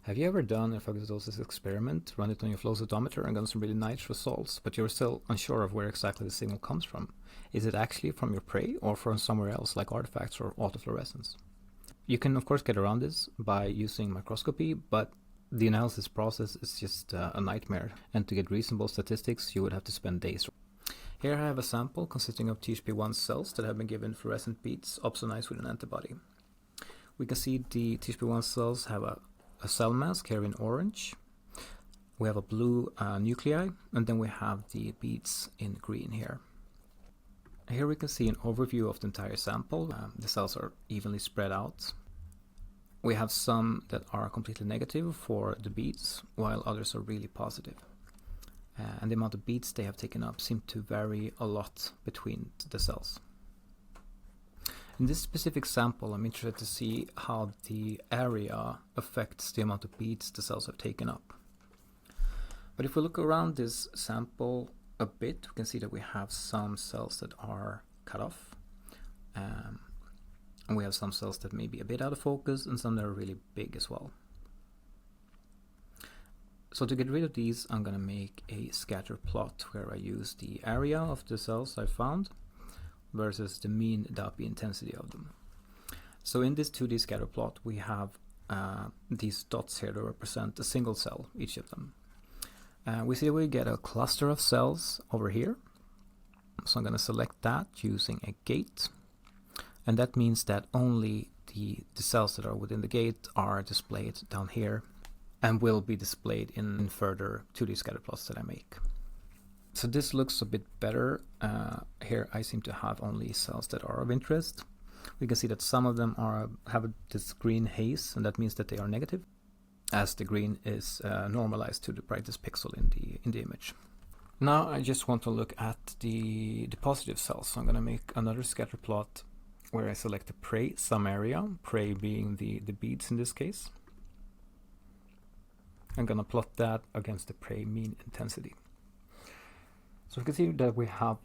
Have you ever done a phagocytosis experiment, run it on your flow cytometer and gotten some really nice results, but you're still unsure of where exactly the signal comes from? Is it actually from your prey or from somewhere else like artifacts or autofluorescence? You can of course get around this by using microscopy, but the analysis process is just a nightmare, and to get reasonable statistics you would have to spend days. Here I have a sample consisting of THP1 cells that have been given fluorescent beads opsonized with an antibody. We can see the THP1 cells have a cell mask here in orange. We have a blue nuclei, and then we have the beads in green here. Here we can see an overview of the entire sample. The cells are evenly spread out. We have some that are completely negative for the beads, while others are really positive. And the amount of beads they have taken up seem to vary a lot between the cells. In this specific sample, I'm interested to see how the area affects the amount of beads the cells have taken up. But if we look around this sample a bit, we can see that we have some cells that are cut off. And we have some cells that may be a bit out of focus and some that are really big as well. So to get rid of these, I'm going to make a scatter plot where I use the area of the cells I found versus the mean Dopy intensity of them. So in this 2D scatter plot we have these dots here that represent a single cell, each of them. We see we get a cluster of cells over here. So I'm going to select that using a gate, and that means that only the cells that are within the gate are displayed down here and will be displayed in further 2D scatter plots that I make. So this looks a bit better. Here I seem to have only cells that are of interest. We can see that some of them have this green haze, and that means that they are negative, as the green is normalized to the brightest pixel in the image. Now I just want to look at the positive cells. So I'm going to make another scatter plot where I select the prey sum area, prey being the beads in this case. I'm going to plot that against the prey mean intensity. So we can see that we have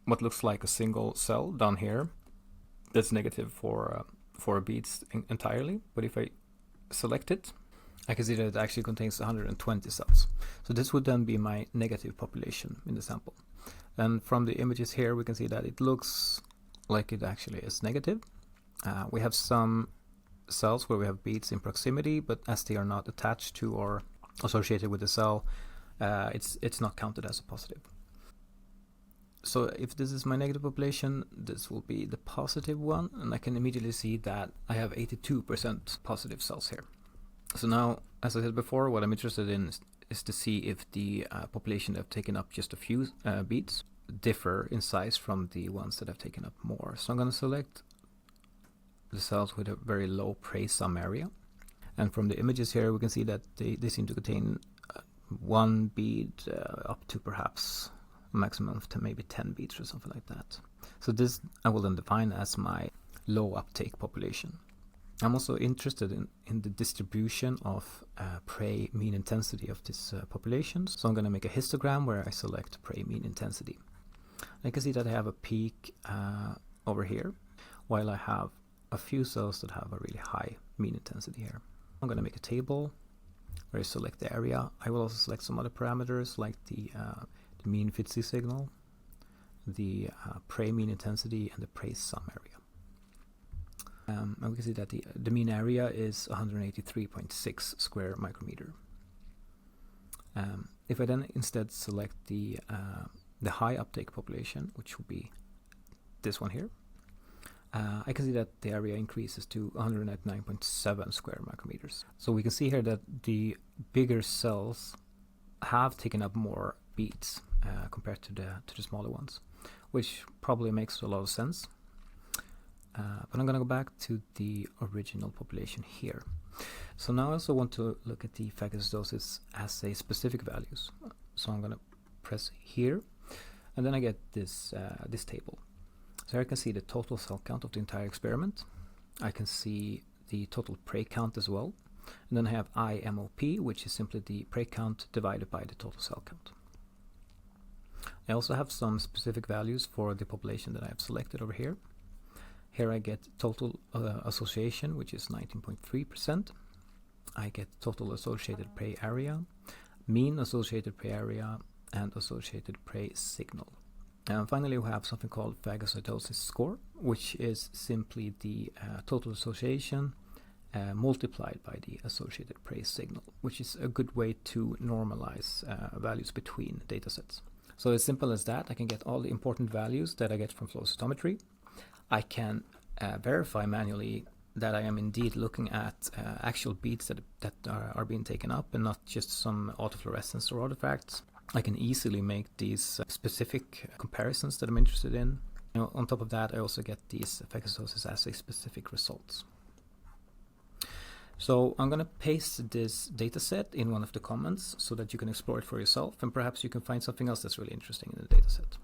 what looks like a single cell down here that's negative for beads entirely. But if I select it, I can see that it actually contains 120 cells. So this would then be my negative population in the sample. And from the images here, we can see that it looks like it actually is negative. We have some cells where we have beads in proximity, but as they are not attached to or associated with the cell, it's not counted as a positive. So if this is my negative population, this will be the positive one, and I can immediately see that I have 82% positive cells here. So now, as I said before, what I'm interested in is to see if the population that have taken up just a few beads differ in size from the ones that have taken up more. So I'm going to select the cells with a very low prey sum area. And from the images here, we can see that they seem to contain one bead up to perhaps a maximum of maybe 10 beads or something like that. So this I will then define as my low uptake population. I'm also interested in the distribution of prey mean intensity of this population. So I'm going to make a histogram where I select prey mean intensity. I can see that I have a peak over here, while I have a few cells that have a really high mean intensity here. I'm going to make a table where I select the area. I will also select some other parameters like the mean FITC signal, the prey mean intensity, and the prey sum area. And we can see that the mean area is 183.6 square micrometer. If I then instead select the high uptake population, which will be this one here, I can see that the area increases to 199.7 square micrometers. So we can see here that the bigger cells have taken up more beads compared to the smaller ones, which probably makes a lot of sense. But I'm going to go back to the original population here. So now I also want to look at the phagocytosis as a specific values. So I'm going to press here, and then I get this table. So here I can see the total cell count of the entire experiment. I can see the total prey count as well. And then I have IMOP, which is simply the prey count divided by the total cell count. I also have some specific values for the population that I have selected over here. Here I get total association, which is 19.3%. I get total associated prey area, mean associated prey area, and associated prey signal. And finally, we have something called phagocytosis score, which is simply the total association multiplied by the associated prey signal, which is a good way to normalize values between datasets. So as simple as that, I can get all the important values that I get from flow cytometry. I can verify manually that I am indeed looking at actual beads that are being taken up and not just some autofluorescence or artifacts. I can easily make these specific comparisons that I'm interested in. On top of that, I also get these phagocytosis assay specific results. So I'm going to paste this dataset in one of the comments so that you can explore it for yourself, and perhaps you can find something else that's really interesting in the dataset.